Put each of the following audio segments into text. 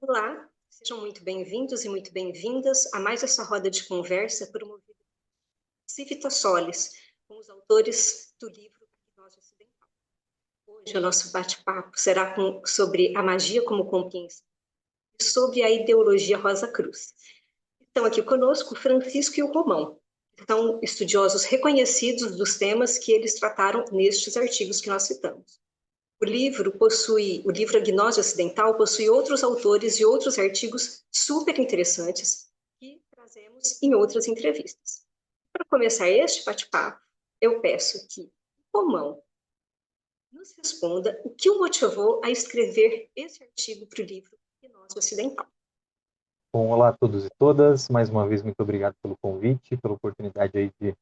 Olá, sejam muito bem-vindos e muito bem-vindas a mais essa roda de conversa promovida por Civita Solis, com os autores do livro Gnose Ocidental. Hoje o nosso bate-papo será sobre a magia como compreensão e sobre a ideologia Rosa Cruz. Estão aqui conosco o Francisco e o Romão, que são estudiosos reconhecidos dos temas que eles trataram nestes artigos que nós citamos. O livro A Gnose Ocidental possui outros autores e outros artigos super interessantes que trazemos em outras entrevistas. Para começar este bate-papo, eu peço que o Romão nos responda o que o motivou a escrever esse artigo para o livro Gnose Ocidental. Bom, olá a todos e todas. Mais uma vez, muito obrigado pelo convite, pela oportunidade aí de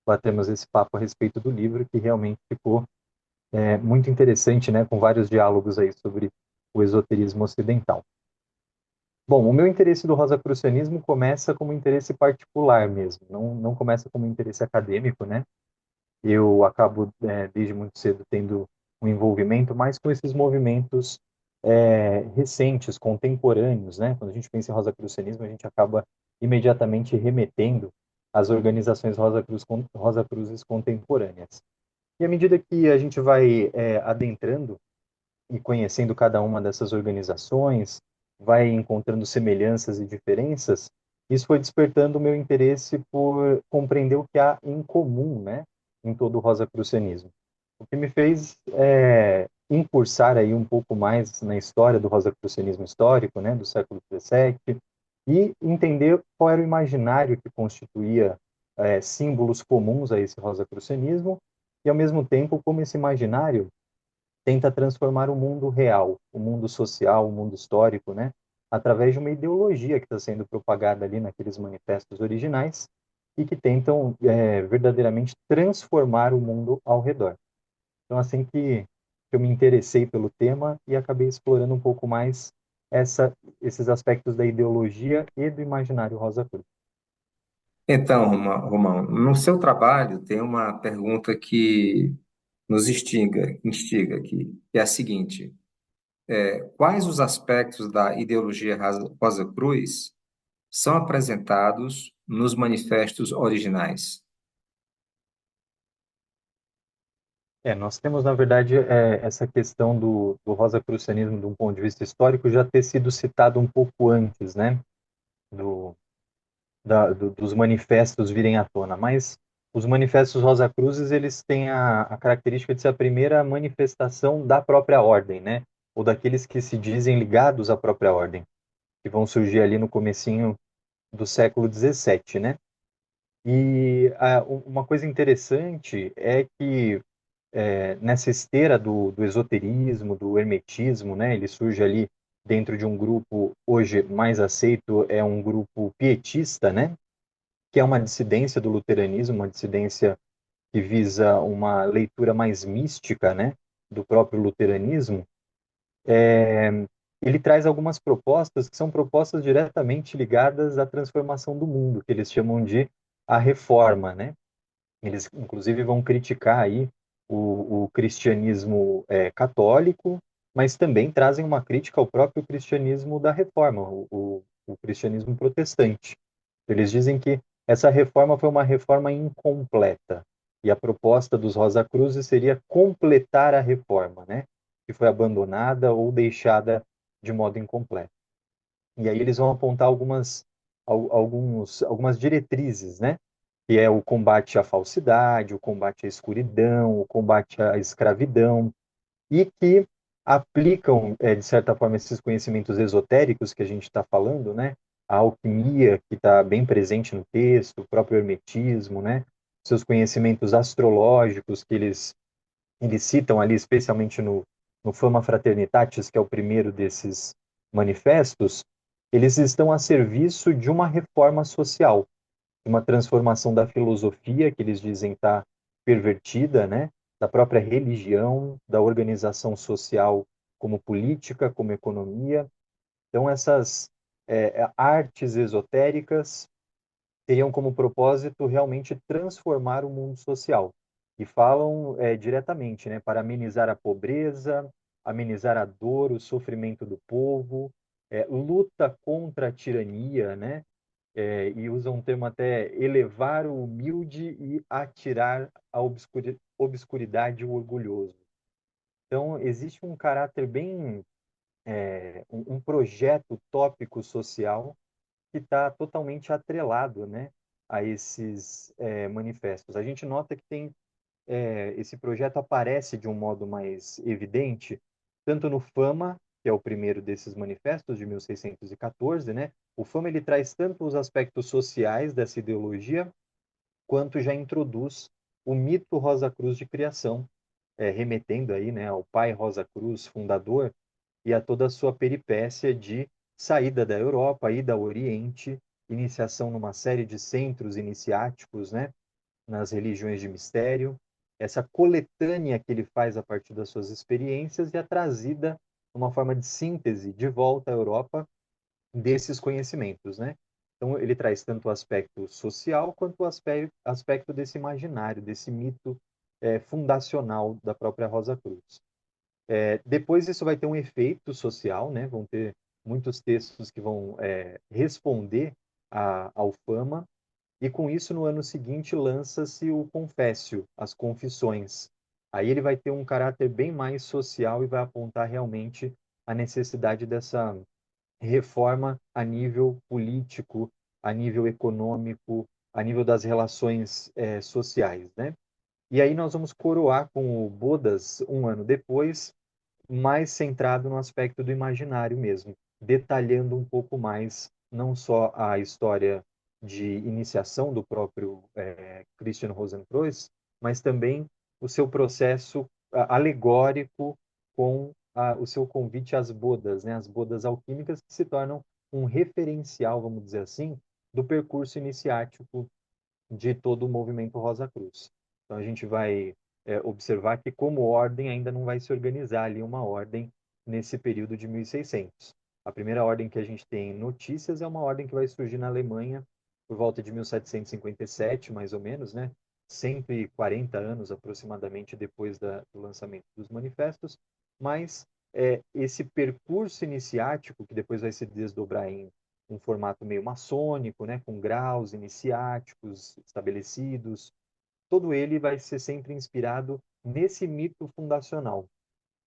batermos esse papo a respeito do livro, que realmente ficou muito interessante, né, com vários diálogos aí sobre o esoterismo ocidental. Bom, o meu interesse do rosacrucianismo começa como interesse particular mesmo, não começa como interesse acadêmico, né? Eu acabo, desde muito cedo, tendo um envolvimento mais com esses movimentos recentes, contemporâneos, né? Quando a gente pensa em rosacrucianismo, a gente acaba imediatamente remetendo às organizações Rosacruzes contemporâneas. E à medida que a gente vai adentrando e conhecendo cada uma dessas organizações, vai encontrando semelhanças e diferenças, isso foi despertando o meu interesse por compreender o que há em comum, né, em todo o rosacrucianismo. O que me fez incursar aí um pouco mais na história do rosacrucianismo histórico, né, do século XVII, e entender qual era o imaginário que constituía símbolos comuns a esse rosacrucianismo, e ao mesmo tempo como esse imaginário tenta transformar o mundo real, o mundo social, o mundo histórico, né, através de uma ideologia que está sendo propagada ali naqueles manifestos originais e que tentam verdadeiramente transformar o mundo ao redor. Então, assim que eu me interessei pelo tema e acabei explorando um pouco mais esses aspectos da ideologia e do imaginário Rosa Cruz. Então, Romão, no seu trabalho tem uma pergunta que nos instiga aqui, que é a seguinte: quais os aspectos da ideologia Rosa Cruz são apresentados nos manifestos originais? Nós temos, na verdade, essa questão do rosacrucianismo, de um ponto de vista histórico, já ter sido citado um pouco antes, né, do, dos manifestos virem à tona, mas os manifestos Rosacruzes, eles têm a característica de ser a primeira manifestação da própria ordem, né, ou daqueles que se dizem ligados à própria ordem, que vão surgir ali no comecinho do século XVII, né. E uma coisa interessante é que nessa esteira do esoterismo, do hermetismo, né, ele surge ali dentro de um grupo hoje mais aceito, é um grupo pietista, né, que é uma dissidência do luteranismo, uma dissidência que visa uma leitura mais mística, né, do próprio luteranismo. Ele traz algumas propostas que são propostas diretamente ligadas à transformação do mundo, que eles chamam de a reforma, né? Eles, inclusive, vão criticar aí o cristianismo católico, mas também trazem uma crítica ao próprio cristianismo da reforma, o cristianismo protestante. Eles dizem que essa reforma foi uma reforma incompleta, e a proposta dos Rosa Cruzes seria completar a reforma, né, que foi abandonada ou deixada de modo incompleto. E aí eles vão apontar algumas diretrizes, né, que é o combate à falsidade, o combate à escuridão, o combate à escravidão, e que aplicam, de certa forma, esses conhecimentos esotéricos que a gente está falando, né? A alquimia, que está bem presente no texto, o próprio hermetismo, né? Seus conhecimentos astrológicos, que eles citam ali, especialmente no Fama Fraternitatis, que é o primeiro desses manifestos, eles estão a serviço de uma reforma social, uma transformação da filosofia, que eles dizem estar pervertida, né? Da própria religião, da organização social como política, como economia. Então, essas artes esotéricas teriam como propósito realmente transformar o mundo social. E falam diretamente, né, para amenizar a pobreza, amenizar a dor, o sofrimento do povo, luta contra a tirania, né? E usam um termo até elevar o humilde e atirar a obscuridade o orgulhoso. Então, existe um caráter bem, um projeto utópico social que está totalmente atrelado, né, a esses manifestos. A gente nota que tem esse projeto aparece de um modo mais evidente, tanto no Fama, que é o primeiro desses manifestos de 1614, né? O Fama ele traz tanto os aspectos sociais dessa ideologia, quanto já introduz o mito Rosa Cruz de criação, remetendo aí, né, ao pai Rosa Cruz, fundador, e a toda a sua peripécia de saída da Europa, ida ao Oriente, iniciação numa série de centros iniciáticos, né, nas religiões de mistério, essa coletânea que ele faz a partir das suas experiências e é trazida uma forma de síntese de volta à Europa desses conhecimentos, né? Então ele traz tanto o aspecto social quanto o aspecto desse imaginário, desse mito fundacional da própria Rosa Cruz. Depois isso vai ter um efeito social, né? Vão ter muitos textos que vão responder ao Fama, e com isso, no ano seguinte, lança-se o Confécio, as Confissões. Aí ele vai ter um caráter bem mais social e vai apontar realmente a necessidade dessa reforma a nível político, a nível econômico, a nível das relações sociais, né? E aí nós vamos coroar com o Bodas um ano depois, mais centrado no aspecto do imaginário mesmo, detalhando um pouco mais não só a história de iniciação do próprio Christian Rosenkreuz, mas também o seu processo alegórico com o seu convite às bodas, né, as bodas alquímicas que se tornam um referencial, vamos dizer assim, do percurso iniciático de todo o movimento Rosa Cruz. Então a gente vai observar que como ordem ainda não vai se organizar ali uma ordem nesse período de 1600. A primeira ordem que a gente tem notícias é uma ordem que vai surgir na Alemanha por volta de 1757, mais ou menos, né? 140 anos aproximadamente depois do lançamento dos manifestos, mas esse percurso iniciático, que depois vai se desdobrar em um formato meio maçônico, né, com graus iniciáticos estabelecidos, todo ele vai ser sempre inspirado nesse mito fundacional,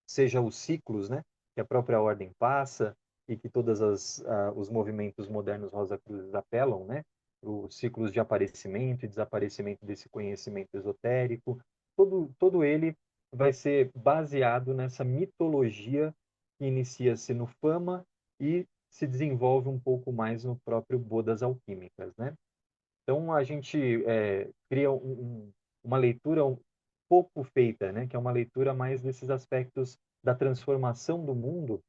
seja os ciclos, né, que a própria ordem passa e que todos os movimentos modernos Rosa Cruz apelam, né, os ciclos de aparecimento e desaparecimento desse conhecimento esotérico, todo ele vai ser baseado nessa mitologia que inicia-se no Fama e se desenvolve um pouco mais no próprio Bodas Alquímicas, né? Então a gente cria uma leitura um pouco feita, né? Que é uma leitura mais desses aspectos da transformação do mundo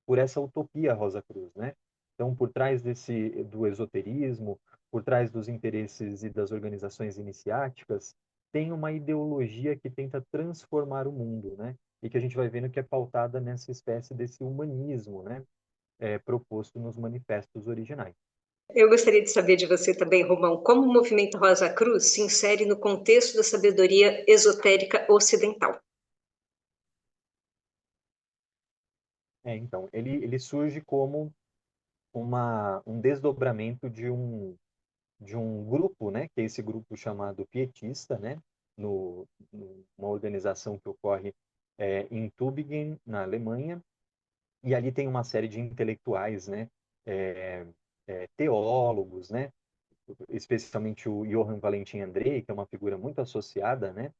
por essa utopia Rosa Cruz, né? Então, por trás do esoterismo, por trás dos interesses e das organizações iniciáticas, tem uma ideologia que tenta transformar o mundo, né? E que a gente vai vendo que é pautada nessa espécie desse humanismo, né? Proposto nos manifestos originais. Eu gostaria de saber de você também, Romão, como o movimento Rosa Cruz se insere no contexto da sabedoria esotérica ocidental. Então, ele surge como um desdobramento de um grupo, né, que é esse grupo chamado pietista, né, numa organização que ocorre em Tübingen, na Alemanha, e ali tem uma série de intelectuais, né, é, teólogos, né, especialmente o Johann Valentin Andrei, que é uma figura muito associada, né,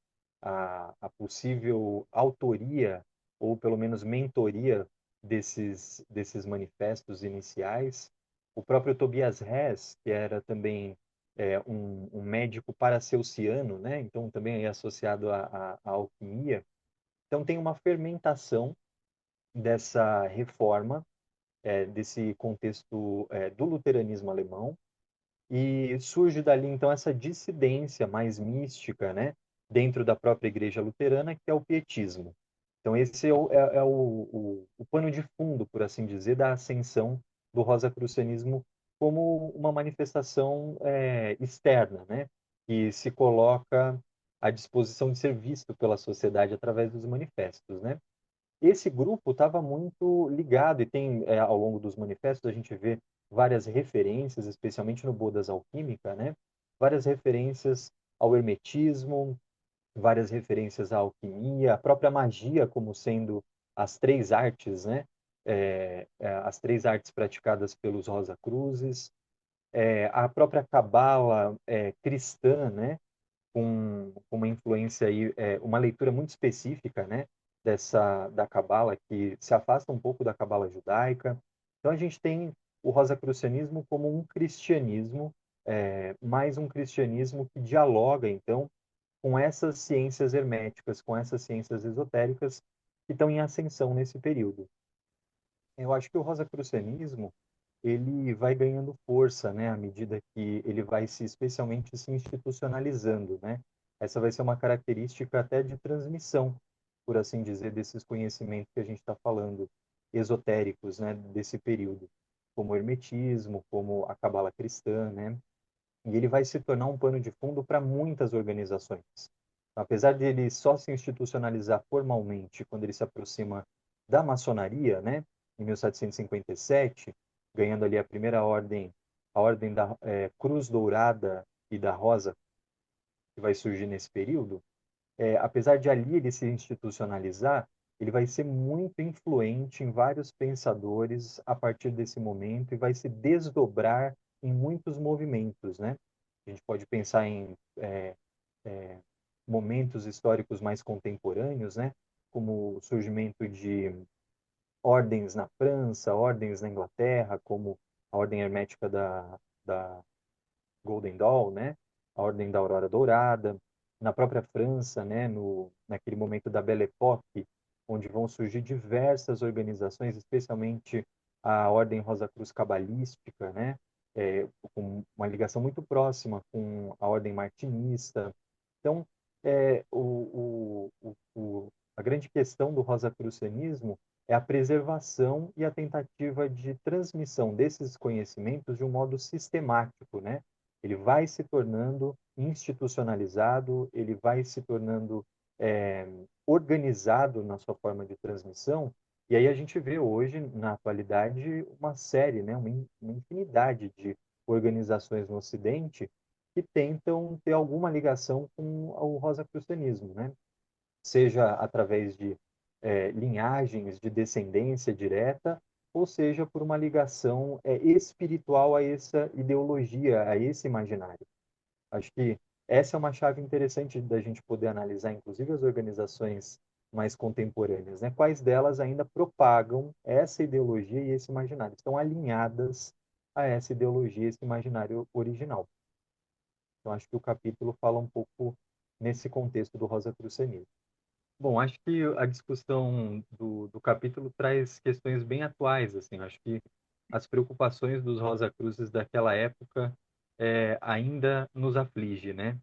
à possível autoria ou pelo menos mentoria desses manifestos iniciais. O próprio Tobias Hess, que era também um médico paraceusiano, né, então também é associado à alquimia. Então tem uma fermentação dessa reforma, desse contexto do luteranismo alemão, e surge dali, então, essa dissidência mais mística, né, dentro da própria igreja luterana, que é o pietismo. Então, esse é o pano de fundo, por assim dizer, da ascensão do rosacrucianismo como uma manifestação externa, né, que se coloca à disposição de ser visto pela sociedade através dos manifestos, né. esse grupo estava muito ligado, e tem, ao longo dos manifestos, a gente vê várias referências, especialmente no Bodas Alquímica, né? Várias referências ao hermetismo, várias referências à alquimia, a própria magia como sendo as três artes, né? As três artes praticadas pelos Rosa Cruzes, a própria cabala cristã, né? Com uma influência aí, uma leitura muito específica, né? Da cabala que se afasta um pouco da cabala judaica. Então a gente tem o rosacrucianismo como um cristianismo, mais um cristianismo que dialoga então com essas ciências herméticas, com essas ciências esotéricas que estão em ascensão nesse período. Eu acho que o rosacrucianismo ele vai ganhando força, né, à medida que ele vai especialmente se institucionalizando, né? Essa vai ser uma característica até de transmissão, por assim dizer, desses conhecimentos que a gente está falando, esotéricos, né, desse período, como o hermetismo, como a cabala cristã, né? E ele vai se tornar um pano de fundo para muitas organizações. Apesar de ele só se institucionalizar formalmente quando ele se aproxima da maçonaria, né, em 1757, ganhando ali a primeira ordem, a ordem da Cruz Dourada e da Rosa, que vai surgir nesse período, apesar de ali ele se institucionalizar, ele vai ser muito influente em vários pensadores a partir desse momento e vai se desdobrar em muitos movimentos, né? A gente pode pensar em momentos históricos mais contemporâneos, né? Como o surgimento de ordens na França, ordens na Inglaterra, como a Ordem Hermética da Golden Dawn, né? A Ordem da Aurora Dourada, na própria França, né? Naquele momento da Belle Époque, onde vão surgir diversas organizações, especialmente a Ordem Rosa Cruz Cabalística, né? Com uma ligação muito próxima com a Ordem Martinista. Então, a grande questão do rosacrucianismo é a preservação e a tentativa de transmissão desses conhecimentos de um modo sistemático, né? Ele vai se tornando institucionalizado, ele vai se tornando organizado na sua forma de transmissão, e aí a gente vê hoje, na atualidade, uma série, né, uma infinidade de organizações no Ocidente que tentam ter alguma ligação com o rosacrucianismo, né? Seja através de linhagens de descendência direta, ou seja por uma ligação espiritual a essa ideologia, a esse imaginário. Acho que essa é uma chave interessante da gente poder analisar, inclusive as organizações mais contemporâneas, né? Quais delas ainda propagam essa ideologia e esse imaginário, estão alinhadas a essa ideologia, esse imaginário original. Então, acho que o capítulo fala um pouco nesse contexto do rosacrucianismo. Bom, acho que a discussão do capítulo traz questões bem atuais, assim, acho que as preocupações dos Rosacruzes daquela época ainda nos aflige, né?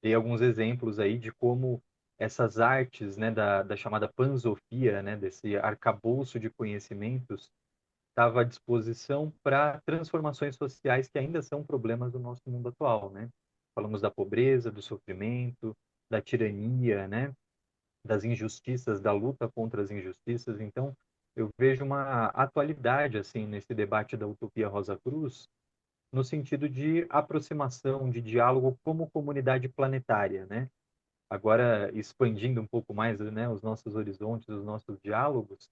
Tem alguns exemplos aí de como essas artes, né, da chamada pansofia, né, desse arcabouço de conhecimentos, estava à disposição para transformações sociais que ainda são problemas do nosso mundo atual, né? Falamos da pobreza, do sofrimento, da tirania, né? Das injustiças, da luta contra as injustiças. Então, eu vejo uma atualidade assim nesse debate da utopia Rosa Cruz, no sentido de aproximação, de diálogo como comunidade planetária, né? Agora expandindo um pouco mais, né, os nossos horizontes, os nossos diálogos,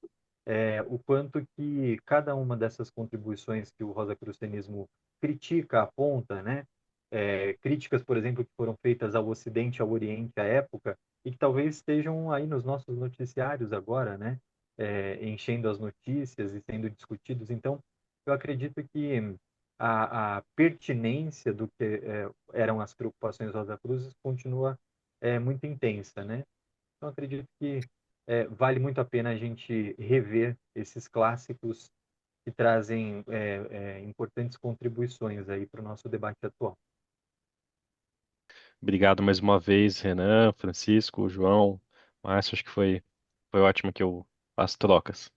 o quanto que cada uma dessas contribuições que o rosacrucianismo critica, aponta, né, críticas, por exemplo, que foram feitas ao Ocidente, ao Oriente à época, e que talvez estejam aí nos nossos noticiários agora, né, enchendo as notícias e sendo discutidos. Então, eu acredito que a pertinência do que eram as preocupações Rosa Cruzes continua muito intensa, né? Então, acredito que vale muito a pena a gente rever esses clássicos que trazem importantes contribuições aí para o nosso debate atual. Obrigado mais uma vez, Renan, Francisco, João, Márcio, acho que foi ótimo que as trocas.